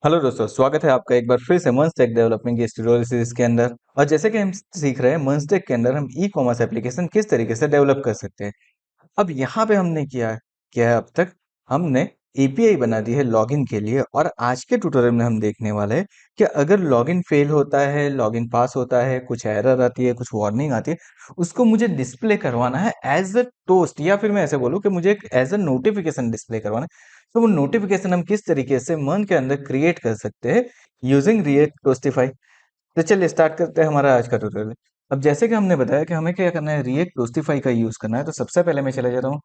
Hello दोस्तों, स्वागत है आपका एक बार फिर से मंस्टेक डेवलपमेंट की इस ट्यूटोरियल सीरीज के अंदर। और जैसे कि हम सीख रहे हैं मंस्टेक के अंदर हम ई कॉमर्स एप्लीकेशन किस तरीके से डेवलप कर सकते हैं। अब यहाँ पे हमने किया क्या है, अब तक हमने एपीआई बना दी है लॉगिन के लिए। और आज के ट्यूटोरियल में हम देखने वाले हैं कि अगर लॉगिन फेल होता है, लॉगिन पास होता है, कुछ एरर आती है, कुछ वार्निंग आती है, उसको मुझे डिस्प्ले करवाना है एज अ टोस्ट, या फिर मैं ऐसे बोलूँ कि मुझे एक एज अ नोटिफिकेशन डिस्प्ले करवाना है। तो वो नोटिफिकेशन हम किस तरीके से मन के अंदर क्रिएट कर सकते हैं यूजिंग रिएक्ट टोस्टिफाई। तो चलिए स्टार्ट करते हैं हमारा आज का ट्यूटोरियल। अब जैसे कि हमने बताया कि हमें क्या करना है, रिएक्ट टोस्टिफाई का यूज करना है। तो सबसे पहले मैं चला जाता हूँ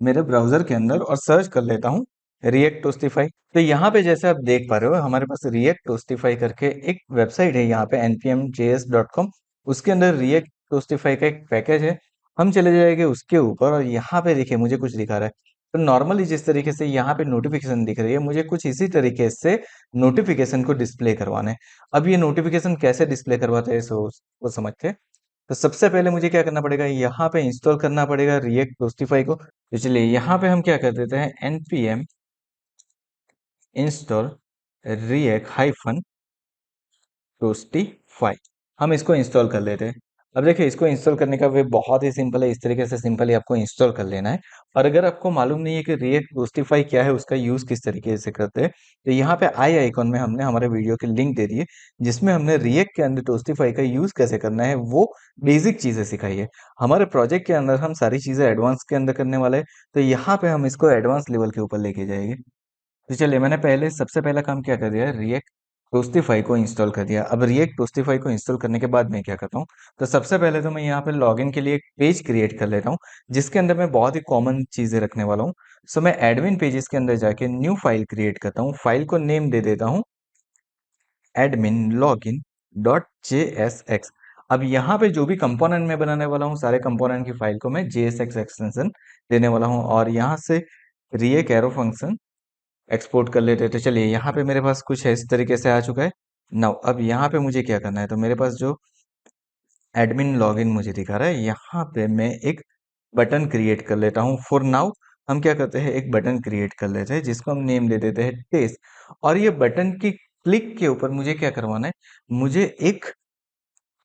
मेरे ब्राउजर के अंदर और सर्च कर लेता हूँ रिएक्ट टोस्टिफाई। तो यहाँ पे जैसे आप देख पा रहे हो हमारे पास रिएक्ट टोस्टिफाई करके एक वेबसाइट है, यहाँ पे npmjs.com। उसके अंदर रिएक्ट टोस्टिफाई का एक पैकेज है। हम चले जाएंगे उसके ऊपर और यहाँ पे देखिए मुझे कुछ दिखा रहा है। तो नॉर्मली जिस तरीके से यहाँ पे नोटिफिकेशन दिख रही है, मुझे कुछ इसी तरीके से नोटिफिकेशन को डिस्प्ले करवाना है। अब ये नोटिफिकेशन कैसे डिस्प्ले करवाते हैं सो वो समझते हैं। तो सबसे पहले मुझे क्या करना पड़ेगा, यहाँ पे इंस्टॉल करना पड़ेगा रिएक्ट टोस्टिफाई को। तो चलिए यहाँ पे हम क्या कर देते हैं, npm इंस्टॉल रिएक्ट हाइफन टोस्टिफाई, हम इसको इंस्टॉल कर लेते हैं। अब देखिए इसको इंस्टॉल करने का वे बहुत ही सिंपल है, इस तरीके से सिंपली आपको इंस्टॉल कर लेना है। और अगर आपको मालूम नहीं है कि रिएक्ट टोस्टिफाई क्या है, उसका यूज किस तरीके से करते हैं, तो यहाँ पे आई आइकॉन में हमने हमारे वीडियो की लिंक दे दी है, जिसमें हमने रिएक्ट के अंदर टोस्टिफाई का यूज कैसे करना है वो बेसिक चीजें सिखाई है। हमारे प्रोजेक्ट के अंदर हम सारी चीजें एडवांस के अंदर करने वाले हैं, तो यहाँ पे हम इसको एडवांस लेवल के ऊपर लेके जाएंगे। तो चलिए मैंने पहले सबसे पहला काम क्या कर दिया, रिएक्ट टोस्टिफाई को इंस्टॉल कर दिया। अब रिएक्ट टोस्टिफाई को इंस्टॉल करने के बाद मैं क्या करता हूँ, तो सबसे पहले तो मैं यहाँ पे लॉगिन के लिए एक पेज क्रिएट कर लेता हूँ, जिसके अंदर मैं बहुत ही कॉमन चीजें रखने वाला हूँ। सो मैं एडमिन पेजेस के अंदर जाके न्यू फाइल क्रिएट करता हूँ, फाइल को नेम दे देता हूँ एडमिन लॉगिन डॉट JSX। अब यहाँ पे जो भी कंपोनेंट मैं बनाने वाला हूँ, सारे कंपोनेंट की फाइल को मैं JSX एक्सटेंशन देने वाला हूँ, और यहाँ से रिएक्ट एरो फंक्शन एक्सपोर्ट कर लेते हैं। तो चलिए यहाँ पे मेरे पास कुछ है इस तरीके से आ चुका है। नाउ अब यहाँ पे मुझे क्या करना है, तो मेरे पास जो एडमिन लॉगिन मुझे दिखा रहा है, यहाँ पे मैं एक बटन क्रिएट कर लेता हूँ। फॉर नाउ हम क्या करते हैं, एक बटन क्रिएट कर लेते हैं जिसको हम नेम दे देते हैं टेस्ट। और ये बटन की क्लिक के ऊपर मुझे क्या करवाना है, मुझे एक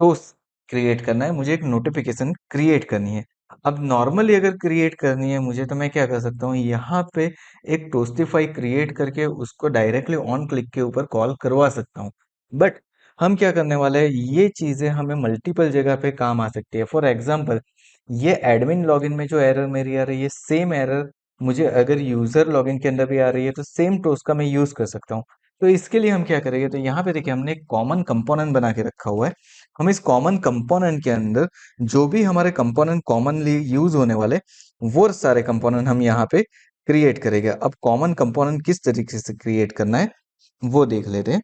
पोस्ट क्रिएट करना है, मुझे एक नोटिफिकेशन क्रिएट करनी है। अब नॉर्मली अगर क्रिएट करनी है मुझे, तो मैं क्या कर सकता हूँ, यहाँ पे एक टोस्टिफाई क्रिएट करके उसको डायरेक्टली ऑन क्लिक के ऊपर कॉल करवा सकता हूँ। बट हम क्या करने वाले हैं, ये चीजें हमें मल्टीपल जगह पे काम आ सकती है। फॉर एग्जाम्पल, ये एडमिन लॉगिन में जो एरर मेरी आ रही है, सेम एरर मुझे अगर यूजर लॉगिन के अंदर भी आ रही है, तो सेम टोस्ट का मैं यूज कर सकता हूँ। तो इसके लिए हम क्या करेंगे, तो यहाँ पे देखिए हमने एक कॉमन कंपोनेंट बना के रखा हुआ है। हम इस कॉमन कंपोनेंट के अंदर जो भी हमारे कंपोनेंट कॉमनली यूज होने वाले, वो सारे कंपोनेंट हम यहाँ पे क्रिएट करेंगे। अब कॉमन कंपोनेंट किस तरीके से क्रिएट करना है वो देख लेते हैं।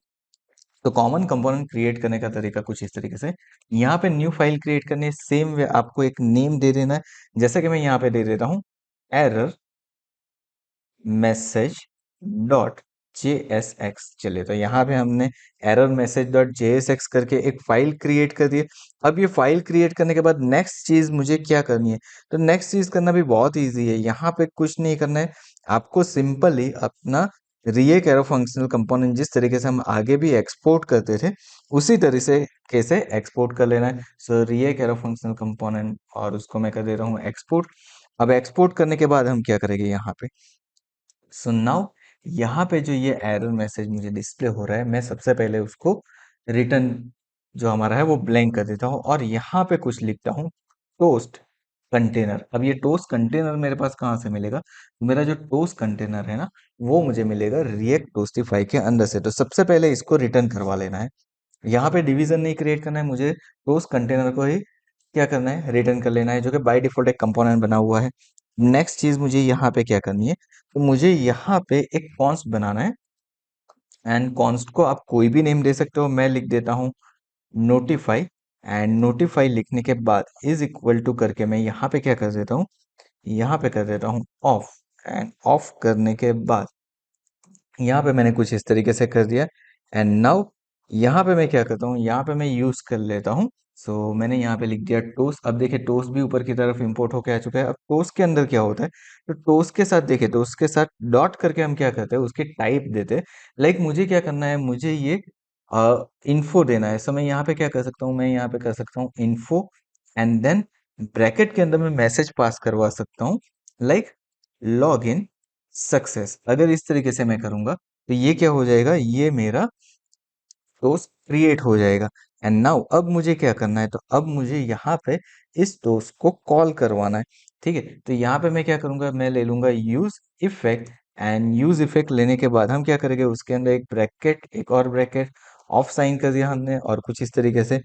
तो कॉमन कंपोनेंट क्रिएट करने का तरीका कुछ इस तरीके से, यहाँ पे न्यू फाइल क्रिएट करनी है, सेम वे आपको एक नेम दे देना है। जैसे कि मैं यहाँ पे दे देता हूँ एरर मैसेज डॉट JSX। चलिए तो यहाँ पे हमने एरर मैसेज डॉट JSX करके एक फाइल क्रिएट कर दी है। अब ये फाइल क्रिएट करने के बाद नेक्स्ट चीज मुझे क्या करनी है, तो नेक्स्ट चीज करना भी बहुत इजी है। यहाँ पे कुछ नहीं करना है, आपको सिंपली अपना रिएक्ट एरो फंक्शनल कंपोनेंट जिस तरीके से हम आगे भी एक्सपोर्ट करते थे, उसी तरह से कैसे एक्सपोर्ट कर लेना है। सो रिएक्ट एरो फंक्शनल कंपोनेंट, और उसको मैं कर दे रहा हूँ एक्सपोर्ट। अब एक्सपोर्ट करने के बाद हम क्या करेंगे, यहाँ पे सो नाउ यहाँ पे जो ये एरर मैसेज मुझे डिस्प्ले हो रहा है, मैं सबसे पहले उसको रिटर्न जो हमारा है वो ब्लैंक कर देता हूँ, और यहाँ पे कुछ लिखता हूँ टोस्ट कंटेनर। अब ये टोस्ट कंटेनर मेरे पास कहाँ से मिलेगा, मेरा जो टोस्ट कंटेनर है ना, वो मुझे मिलेगा रिएक्ट टोस्टिफाई के अंदर से। तो सबसे पहले इसको रिटर्न करवा लेना है, यहाँ पे डिवीजन नहीं क्रिएट करना है, मुझे टोस्ट कंटेनर को ही क्या करना है, रिटर्न कर लेना है, जो कि बाय डिफॉल्ट एक कंपोनेंट बना हुआ है। नेक्स्ट चीज मुझे यहाँ पे क्या करनी है, तो मुझे यहाँ पे एक कॉन्स्ट बनाना है। एंड कॉन्स्ट को आप कोई भी नेम दे सकते हो, मैं लिख देता हूँ नोटिफाई। एंड नोटिफाई लिखने के बाद इज इक्वल टू करके मैं यहाँ पे क्या कर देता हूँ, यहाँ पे कर देता हूँ ऑफ। एंड ऑफ करने के बाद यहाँ पे मैंने कुछ इस तरीके से कर दिया। एंड नाउ यहाँ पे मैं क्या करता हूँ, यहाँ पे मैं यूज कर लेता हूँ। सो मैंने यहाँ पे लिख दिया टोस्ट। अब देखिए टोस्ट भी ऊपर की तरफ इंपोर्ट होके आ चुका है। अब टोस्ट के अंदर क्या होता है, तो टोस्ट के साथ देखिए, टोस्ट के साथ डॉट करके हम क्या करते हैं, उसकी टाइप देते हैं। लाइक मुझे क्या करना है, मुझे ये इन्फो देना है। सो मैं यहाँ पे क्या कर सकता हूँ, मैं यहाँ पे कर सकता हूँ इन्फो, एंड देन ब्रैकेट के अंदर मैं मैसेज पास करवा सकता हूँ, लाइक लॉग इन सक्सेस। अगर इस तरीके से मैं करूंगा तो ये क्या हो जाएगा, ये मेरा टोस्ट क्रिएट हो जाएगा। एंड नाउ अब मुझे क्या करना है, तो अब मुझे यहाँ पे इस टोस्ट को कॉल करवाना है। ठीक है, तो यहाँ पे मैं क्या करूंगा, मैं ले लूंगा use effect. And use effect लेने के बाद हम क्या करेंगे, उसके अंदर एक ब्रैकेट, एक और ब्रैकेट ऑफ साइन कर दिया हमने, और कुछ इस तरीके से।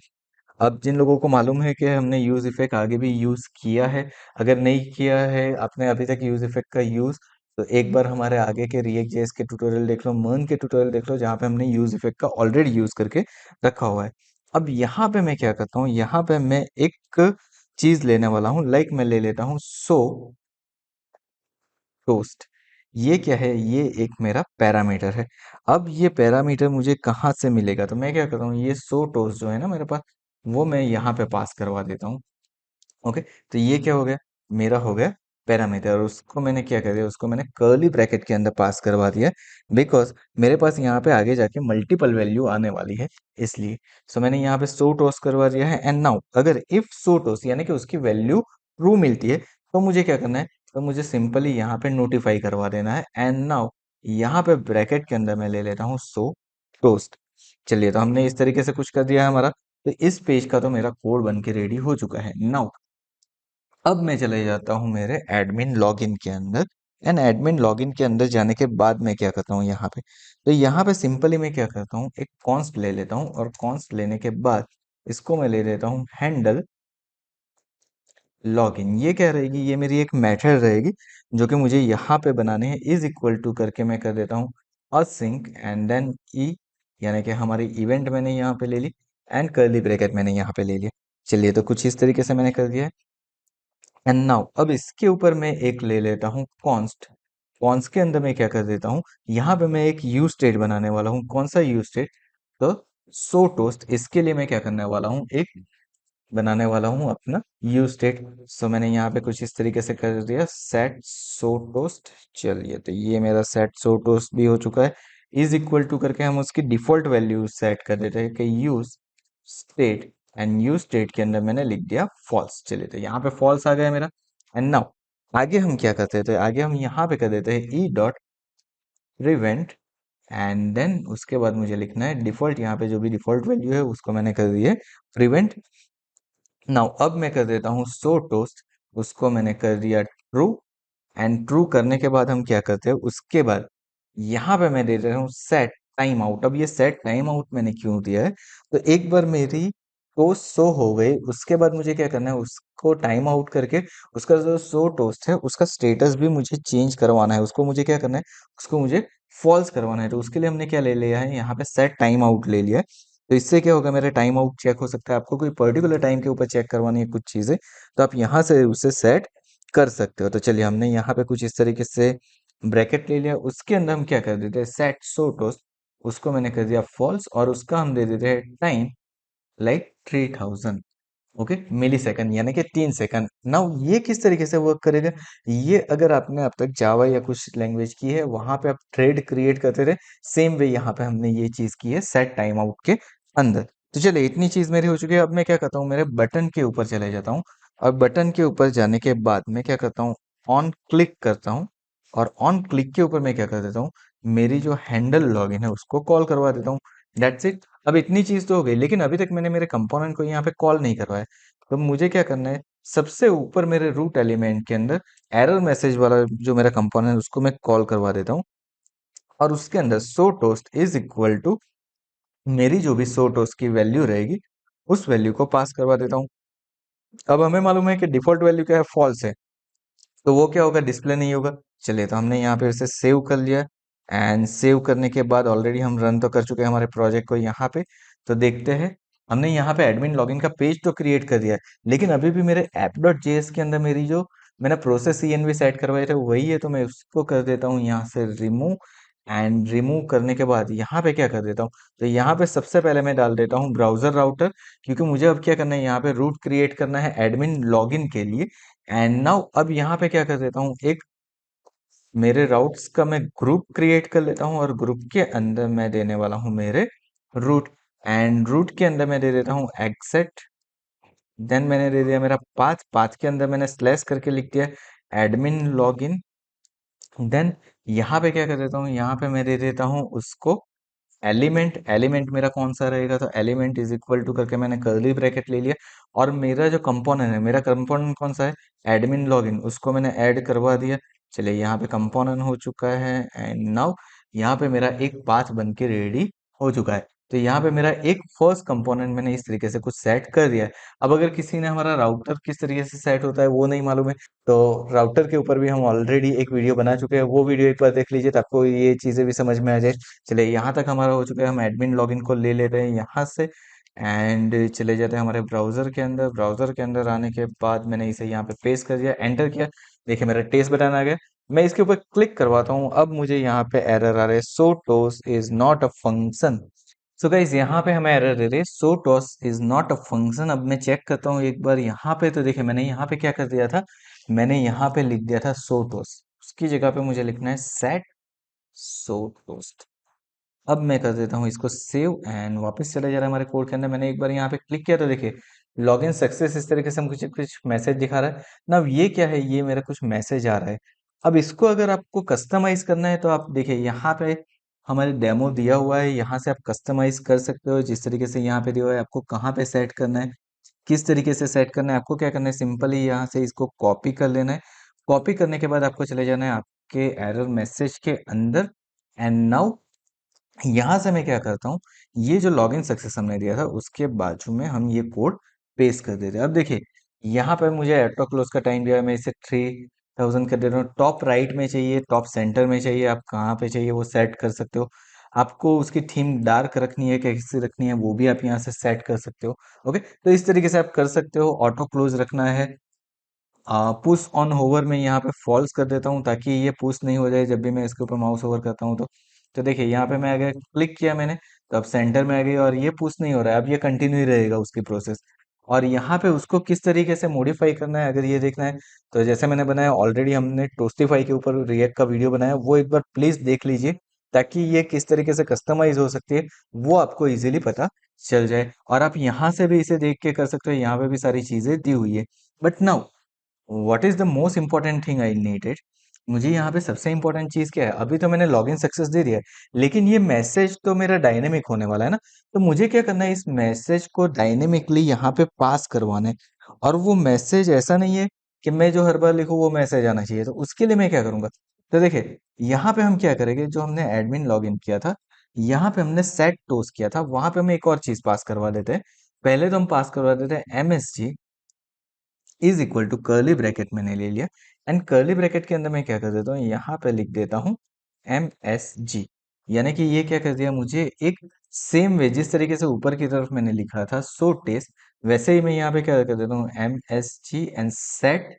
अब जिन लोगों को मालूम है कि हमने यूज इफेक्ट आगे भी यूज किया है, अगर नहीं किया है आपने अभी तक यूज इफेक्ट का यूज, तो एक बार हमारे आगे के रिएक्ट जेएस के ट्यूटोरियल देख लो, मर्न के ट्यूटोरियल देख लो, जहाँ पे हमने यूज इफेक्ट का ऑलरेडी यूज करके रखा हुआ है। अब यहाँ पे मैं क्या करता हूँ, यहाँ पे मैं एक चीज लेने वाला हूँ, लाइक मैं ले लेता हूँ सो टोस्ट। ये क्या है, ये एक मेरा पैरामीटर है। अब ये पैरामीटर मुझे कहाँ से मिलेगा, तो मैं क्या करता हूँ, ये सो टोस्ट जो है ना मेरे पास, वो मैं यहाँ पे पास करवा देता हूँ। ओके, तो ये क्या हो गया, मेरा हो गया पैरामीटर। और उसको मैंने क्या कर दिया, उसको मैंने कर्ली ब्रैकेट के अंदर पास करवा दिया, बिकॉज मेरे पास यहाँ पे आगे जाके मल्टीपल वैल्यू आने वाली है, इसलिए। सो मैंने यहाँ पे सो टोस करवा दिया है। एंड नाउ अगर इफ सो टोस यानी कि उसकी वैल्यू ट्रू मिलती है, तो मुझे क्या करना है, तो मुझे सिंपली यहाँ पे नोटिफाई करवा देना है। एंड नाउ यहाँ पे ब्रैकेट के अंदर मैं ले लेता हूँ सो टोस्ट। चलिए, तो हमने इस तरीके से कुछ कर दिया है हमारा। तो इस पेज का तो मेरा कोड बन के रेडी हो चुका है। नाउ अब मैं चले जाता हूँ मेरे एडमिन लॉगिन के अंदर। एंड एडमिन लॉगिन के अंदर जाने के बाद मैं क्या करता हूँ, यहाँ पे, तो यहाँ पे सिंपली मैं क्या करता हूँ, एक कॉन्स्ट ले लेता हूँ, और कॉन्स्ट लेने के बाद इसको मैं ले लेता हूँ हैंडल लॉगिन। ये क्या रहेगी, ये मेरी एक मेथड रहेगी, जो कि मुझे यहाँ पे बनाने हैं। इज इक्वल टू करके मैं कर देता हूँ असिंक, एंड देन ई, यानी कि हमारी इवेंट मैंने यहाँ पे ले ली, एंड कर्ली ब्रैकेट मैंने यहाँ पे ले लिया। चलिए, तो कुछ इस तरीके से मैंने कर दिया है। एंड नाउ अब इसके ऊपर मैं एक ले लेता हूँ कॉन्स्ट। कॉन्स्ट के अंदर मैं क्या कर देता हूँ, यहाँ पे मैं एक यू स्टेट बनाने वाला हूँ। कौन सा यू स्टेट, तो सो टोस्ट। इसके लिए मैं क्या करने वाला हूँ, एक बनाने वाला हूँ अपना यू स्टेट। सो मैंने यहाँ पे कुछ इस तरीके से कर दिया, सेट सो टोस्ट। चलिए, तो ये मेरा सेट सो टोस्ट भी हो चुका है। इज इक्वल टू करके हम उसकी डिफॉल्ट वैल्यू सेट कर देते हैं कि use state, and use state के अंदर मैंने लिख दिया फॉल्स। चलिए, तो यहाँ पे फॉल्स आ गया मेरा। एंड नाउ आगे हम क्या करते हैं, तो आगे हम यहाँ पे कर देते हैं E dot prevent, and then उसके बाद मुझे लिखना है डिफॉल्ट। यहाँ पे जो भी डिफॉल्ट वैल्यू है उसको मैंने कर दी है प्रिवेंट। नाउ अब मैं कर देता हूँ सो टोस्ट, उसको मैंने कर दिया ट्रू। एंड ट्रू करने के बाद हम क्या करते हैं, उसके बाद यहाँ पे मैं दे रहा हूँ सेट टाइम आउट। अब ये सेट टाइम आउट मैंने क्यों दिया है, तो एक बार मेरी टोस्ट शो हो गई, उसके बाद मुझे क्या करना है, उसको टाइम आउट करके उसका जो शो टोस्ट है उसका स्टेटस भी मुझे चेंज करवाना है। उसको मुझे क्या करना है, उसको मुझे फॉल्स करवाना है। तो उसके लिए हमने क्या ले लिया है, यहाँ पे सेट टाइम आउट ले लिया है। तो इससे क्या होगा, मेरा टाइम आउट चेक हो सकता है। आपको कोई पर्टिकुलर टाइम के ऊपर चेक करवानी है कुछ चीजें, तो आप यहाँ से उसे सेट कर सकते हो। तो चलिए, हमने यहाँ पे कुछ इस तरीके से ब्रैकेट ले लिया। उसके अंदर हम क्या कर देते हैं, सेट सो टोस्ट, उसको मैंने कर दिया फॉल्स, और उसका हम दे देते हैं टाइम, लाइक 3000, ओके, मिली सेकंड, यानी कि 3 सेकंड। नाउ ये किस तरीके से वर्क करेगा, ये अगर आपने अब तक जावा या कुछ लैंग्वेज की है, वहां पे आप थ्रेड क्रिएट करते थे, सेम वे यहाँ पे हमने ये चीज की है सेट टाइम आउट के अंदर। तो चलिए, इतनी चीज मेरी हो चुकी है। अब मैं क्या करता हूँ, मेरे बटन के ऊपर चले जाता हूँ। और बटन के ऊपर जाने के बाद मैं क्या करता हूँ, ऑन क्लिक करता हूँ। और ऑन क्लिक के ऊपर मैं क्या कर देता हूँ, मेरी जो हैंडल लॉगिन है उसको कॉल करवा देता हूँ। That's it. अब इतनी चीज तो हो गई, लेकिन अभी तक मैंने मेरे कंपोनेंट को यहाँ पे कॉल नहीं करवाया। तो मुझे क्या करना है, सबसे ऊपर मेरे रूट एलिमेंट के अंदर एरर मैसेज वाला जो मेरा कंपोनेंट है उसको मैं कॉल करवा देता हूँ। और उसके अंदर सो टोस्ट इज इक्वल टू मेरी जो भी सो टोस्ट की वैल्यू रहेगी, उस वैल्यू को पास करवा देता हूँ। अब हमें मालूम है कि डिफॉल्ट वैल्यू क्या है, फॉल्स है, तो वो क्या होगा, डिस्प्ले नहीं होगा। चलिए, तो हमने यहाँ पे इसे सेव कर लिया। एंड सेव करने के बाद ऑलरेडी हम रन तो कर चुके हैं हमारे प्रोजेक्ट को यहाँ पे। तो देखते हैं, हमने यहाँ पे एडमिन लॉगिन का पेज तो क्रिएट कर दिया है, लेकिन अभी भी मेरे ऐप डॉट जेएस के अंदर मेरी जो मैंने प्रोसेस सीएनवी सेट करवाए थे वही है। तो मैं उसको कर देता हूँ यहाँ से रिमूव। एंड रिमूव करने के बाद यहाँ पे क्या कर देता हूँ, तो यहाँ पे सबसे पहले मैं डाल देता हूँ ब्राउजर राउटर, क्योंकि मुझे अब क्या करना है, यहाँ पे रूट क्रिएट करना है एडमिन लॉगिन के लिए। एंड नाउ अब यहाँ पे क्या कर देता हूँ, एक मेरे राउट्स का मैं ग्रुप क्रिएट कर लेता हूँ, और ग्रुप के अंदर मैं देने वाला हूँ मेरे रूट। एंड रूट के अंदर मैं दे देता हूँ एग्जिट। देन मैंने दे दिया मेरा पाथ, पाथ के अंदर मैंने स्लैश करके लिख दिया एडमिन लॉगिन। देन यहाँ पे क्या कर देता हूँ, यहाँ पे मैं दे देता हूँ उसको एलिमेंट। एलिमेंट मेरा कौन सा रहेगा, तो एलिमेंट इज इक्वल टू करके मैंने कर्ली ब्रैकेट ले लिया। और मेरा जो कंपोनेंट है, मेरा कंपोनेंट कौन सा है, एडमिन लॉगिन, उसको मैंने ऐड करवा दिया। चलिए यहाँ पे कंपोनेंट हो चुका है। एंड नाउ यहाँ पे मेरा एक पाथ बन के रेडी हो चुका है। तो यहाँ पे मेरा एक फर्स्ट कंपोनेंट मैंने इस तरीके से कुछ सेट कर दिया है। अब अगर किसी ने हमारा राउटर किस तरीके से सेट होता है वो नहीं मालूम है, तो राउटर के ऊपर भी हम ऑलरेडी एक वीडियो बना चुके हैं, वो वीडियो एक बार देख लीजिए तो आपको ये चीजें भी समझ में आ जाए। चलिए यहाँ तक हमारा हो चुका है, हम एडमिन लॉगिन को ले लेते हैं यहाँ से। एंड चले जाते हैं हमारे ब्राउजर के अंदर। ब्राउजर के अंदर आने के बाद मैंने इसे यहाँ पे पेस्ट कर दिया, एंटर किया। देखिए मेरा टेस्ट बटन आ गया। मैं इसके ऊपर क्लिक करवाता हूँ, अब मुझे यहाँ पे एरर आ रहा है, so toss is not a function. So guys यहाँ पे हमें एरर दे रही है, so toss is not a function. अब मैं चेक करता हूँ एक बार यहाँ पे, तो देखिए मैंने यहाँ पे क्या कर दिया था, मैंने यहाँ पे लिख दिया था सो टॉस, उसकी जगह पे मुझे लिखना है सेट सो टोस्ट। अब मैं कर देता हूँ इसको सेव, एंड वापस चले जा रहा है हमारे कोड के अंदर। मैंने एक बार यहाँ पे क्लिक किया तो देखिए लॉगिन सक्सेस इस तरीके से हमको कुछ कुछ मैसेज दिखा रहा है ना। अब ये क्या है, ये मेरा कुछ मैसेज आ रहा है। अब इसको अगर आपको कस्टमाइज करना है तो आप देखिए यहाँ पे हमारे डेमो दिया हुआ है, यहाँ से आप कस्टमाइज कर सकते हो जिस तरीके से यहाँ पे दिया हुआ है। आपको कहाँ पे सेट करना है, किस तरीके से सेट करना है, आपको क्या करना है, सिंपली यहाँ से इसको कॉपी कर लेना है। कॉपी करने के बाद आपको चले जाना है आपके एरर मैसेज के अंदर। एंड नाउ यहाँ से मैं क्या करता हूँ, ये जो लॉगिन सक्सेस हमने दिया था उसके बाजू में हम ये कोड पेस्ट कर देते हैं। अब देखिए यहाँ पर मुझे ऑटो क्लोज का टाइम दिया है, मैं इसे 3000 कर देता हूँ। टॉप राइट में चाहिए, टॉप सेंटर में चाहिए, आप कहाँ पे चाहिए वो सेट कर सकते हो। आपको उसकी थीम डार्क रखनी है कैसी रखनी है वो भी आप यहाँ से सेट कर सकते हो। ओके, तो इस तरीके से आप कर सकते हो। ऑटो क्लोज रखना है, पुश ऑन होवर में यहाँ पे फॉल्स कर देता हूँ ताकि ये पुश नहीं हो जाए जब भी मैं इसके ऊपर माउस ओवर करता हूँ। तो देखिए यहाँ पे मैं अगर क्लिक किया मैंने, तो अब सेंटर में आ गई और ये पुश नहीं हो रहा है, अब ये कंटिन्यू ही रहेगा उसकी प्रोसेस। और यहाँ पे उसको किस तरीके से मॉडिफाई करना है अगर ये देखना है, तो जैसे मैंने बनाया ऑलरेडी, हमने टोस्टिफाई के ऊपर रिएक्ट का वीडियो बनाया, वो एक बार प्लीज देख लीजिए ताकि ये किस तरीके से कस्टमाइज हो सकती है वो आपको इजीली पता चल जाए। और आप यहाँ से भी इसे देख के कर सकते हो, यहाँ पे भी सारी चीजें दी हुई है। But now what is the most important thing I needed, मुझे यहाँ पे सबसे इंपॉर्टेंट चीज क्या है, अभी तो मैंने लॉगिन सक्सेस दे दिया है लेकिन ये मैसेज तो मेरा डायनेमिक होने वाला है ना। तो मुझे क्या करना है, इस मैसेज को डायनेमिकली यहाँ पे पास करवाना है। और वो मैसेज ऐसा नहीं है कि मैं जो हर बार लिखूँ वो मैसेज आना चाहिए, तो उसके लिए मैं क्या करूंगा, तो देखिए यहाँ पे हम क्या करेंगे, जो हमने एडमिन लॉगिन किया था, यहाँ पे हमने सेट टोस किया था, वहां पे हम एक और चीज पास करवा देते हैं। पहले तो हम पास करवा देते हैं MSG is equal to curly bracket मैंने ले लिया। एंड कर्ली ब्रैकेट के अंदर मैं क्या कर देता हूँ, यहाँ पे लिख देता हूँ MSG। यानी कि ये क्या कर दिया, मुझे एक सेम वे जिस तरीके से ऊपर की तरफ मैंने लिखा था सो टेस्ट, वैसे ही मैं यहाँ पे क्या कर देता हूँ MSG एंड सेट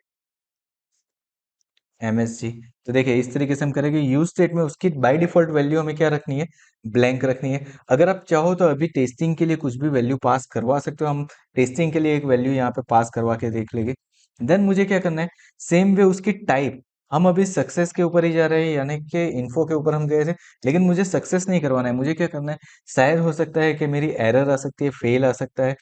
MSG। तो देखिए इस तरीके से हम करेंगे। यूज स्टेट में उसकी बाय डिफॉल्ट वैल्यू हमें क्या रखनी है, ब्लैंक रखनी है। अगर आप चाहो तो अभी टेस्टिंग के लिए कुछ भी वैल्यू पास करवा सकते हो, हम टेस्टिंग के लिए एक वैल्यू यहाँ पे पास करवा के देख लेंगे। देन मुझे क्या करना है, सेम वे उसकी टाइप, हम अभी सक्सेस के ऊपर ही जा रहे हैं, यानी कि इन्फो के ऊपर हम गए थे, लेकिन मुझे सक्सेस नहीं करवाना है। मुझे क्या करना है, शायद हो सकता है कि मेरी एरर आ सकती है, फेल आ सकता है।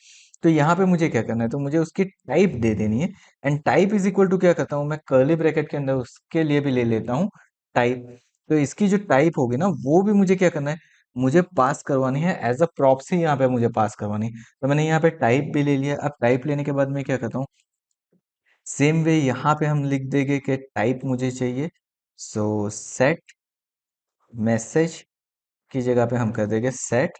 तो यहाँ पे मुझे क्या करना है, तो मुझे उसकी टाइप दे देनी है। And type is equal to क्या करता हूँ मैं, कर्ली ब्रैकेट के अंदर उसके लिए भी ले लेता हूँ टाइप। तो इसकी जो टाइप होगी ना वो भी मुझे क्या करना है, मुझे पास करवानी है एज अ प्रॉक्सी, यहाँ पे मुझे पास करवानी है। तो मैंने यहाँ पे टाइप भी ले लिया। अब टाइप लेने के बाद मैं क्या करता हूँ, सेम वे यहाँ पे हम लिख देंगे कि टाइप मुझे चाहिए, सो सेट मैसेज की जगह पे हम कर देंगे सेट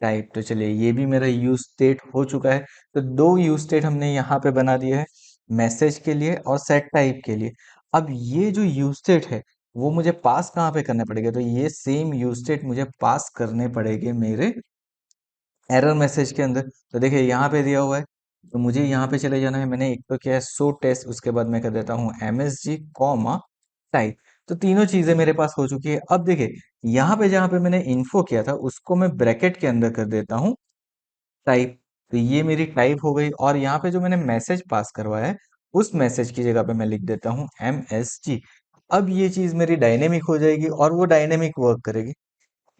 टाइप। तो चलिए ये भी मेरा यूज स्टेट हो चुका है। तो दो यूज स्टेट हमने यहाँ पे बना दिए है, मैसेज के लिए और सेट टाइप के लिए। अब ये जो यूज स्टेट है वो मुझे पास कहाँ पे करने पड़ेगा, तो ये सेम यूज स्टेट मुझे पास करने पड़ेंगे मेरे एरर मैसेज के अंदर। तो देखिए यहाँ पे दिया हुआ है, तो मुझे यहाँ पे चले जाना है। मैंने एक तो किया है सो टेस्ट, उसके बाद मैं कर देता हूँ MSG कॉमा टाइप। तो तीनों चीजें मेरे पास हो चुकी है। अब देखिए यहाँ पे जहाँ पे मैंने इन्फो किया था उसको मैं ब्रैकेट के अंदर कर देता हूँ टाइप। तो ये मेरी टाइप हो गई, और यहाँ पे जो मैंने मैसेज पास करवाया है उस मैसेज की जगह पे मैं लिख देता हूँ MSG। अब ये चीज मेरी डायनेमिक हो जाएगी और वो डायनेमिक वर्क करेगी।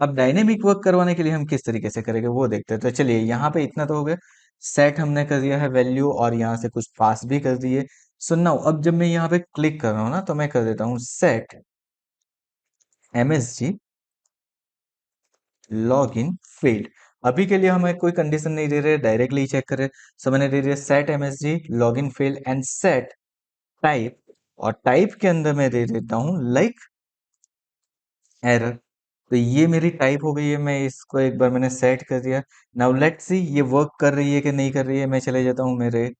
अब डायनेमिक वर्क करवाने के लिए हम किस तरीके से करेंगे वो देखते हैं। तो चलिए यहाँ पे इतना तो हो गया, सेट हमने कर दिया है वैल्यू और यहाँ से कुछ पास भी कर दिए। सो नाउ अब जब मैं यहाँ पे क्लिक कर रहा हूँ ना तो मैं कर देता हूँ set MSG log in field. अभी के लिए हमें कोई कंडीशन नहीं दे रहे, डायरेक्टली चेक करें। सो मैंने दे दिया set MSG log in field and set type, और टाइप के अंदर मैं दे देता हूँ लाइक एरर। तो ये मेरी टाइप हो गई है, मैं इसको एक बार मैंने सेट कर दिया। नाउ लेट्स सी ये वर्क कर रही है कि नहीं कर रही है। मैं चले जाता हूँ मेरे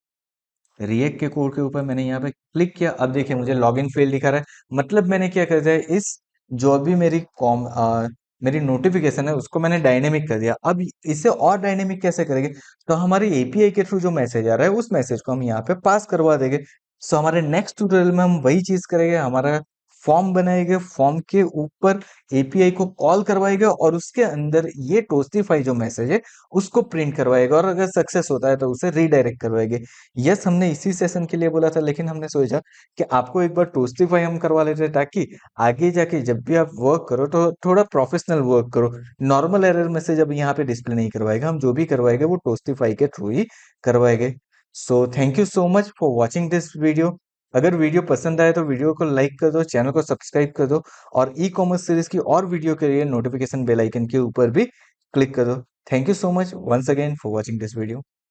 रिएक्ट के कोड के ऊपर, मैंने यहाँ पे क्लिक किया। अब देखिए मुझे लॉगिन फेल दिखा रहा है, मतलब मैंने क्या कर दिया, इस जो भी मेरी नोटिफिकेशन है उसको मैंने डायनेमिक कर दिया। अब इसे और डायनेमिक कैसे करेंगे, तो हमारे एपीआई के थ्रू जो मैसेज आ रहा है उस मैसेज को हम यहाँ पे पास करवा देंगे। सो हमारे नेक्स्ट ट्यूटोरियल में हम वही चीज करेंगे, हमारा फॉर्म बनाएंगे, फॉर्म के ऊपर एपीआई को कॉल करवाएगा और उसके अंदर ये टोस्टिफाई जो मैसेज है उसको प्रिंट करवाएगा, और अगर सक्सेस होता है तो उसे रीडायरेक्ट करवाएगा। यस, हमने इसी सेशन के लिए बोला था, लेकिन हमने सोचा कि आपको एक बार टोस्टिफाई हम करवा लेते हैं, ताकि आगे जाके जब भी आप वर्क करो तो थोड़ा प्रोफेशनल वर्क करो। नॉर्मल एरर मैसेज अब यहाँ पे डिस्प्ले नहीं करवाएगा, हम जो भी करवाएंगे वो टोस्टिफाई के थ्रू ही करवाएंगे। So thank you so much for watching this video. अगर वीडियो पसंद आए तो वीडियो को लाइक कर दो, चैनल को सब्सक्राइब कर दो, और ई कॉमर्स सीरीज की और वीडियो के लिए नोटिफिकेशन बेल आइकन के ऊपर भी क्लिक कर दो। Thank you so much once again for watching this video.